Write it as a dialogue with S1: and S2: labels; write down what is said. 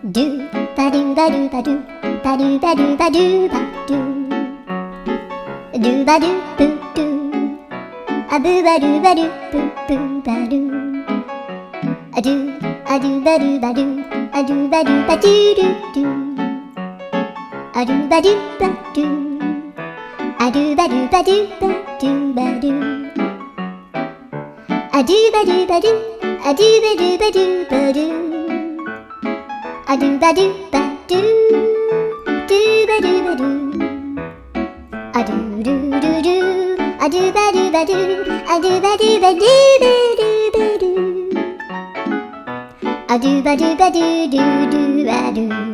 S1: ドゥバドゥバドゥバドゥバドゥバドゥバドゥバドゥドゥバドゥブドゥアブバドゥバドゥブブバドゥアドゥアドゥバドゥバドゥアドゥバドゥバドゥドゥドゥアドゥバドゥバドゥアドゥバドゥバドゥバドゥバドゥアドゥバドゥバドゥアドゥバドゥバドゥバドゥアドゥバドゥバドゥドゥバドゥバドゥアドゥルルルアドゥバドゥバドゥアドゥバドゥバドゥバドゥバドゥアドゥバドゥバドゥドゥドゥバドゥ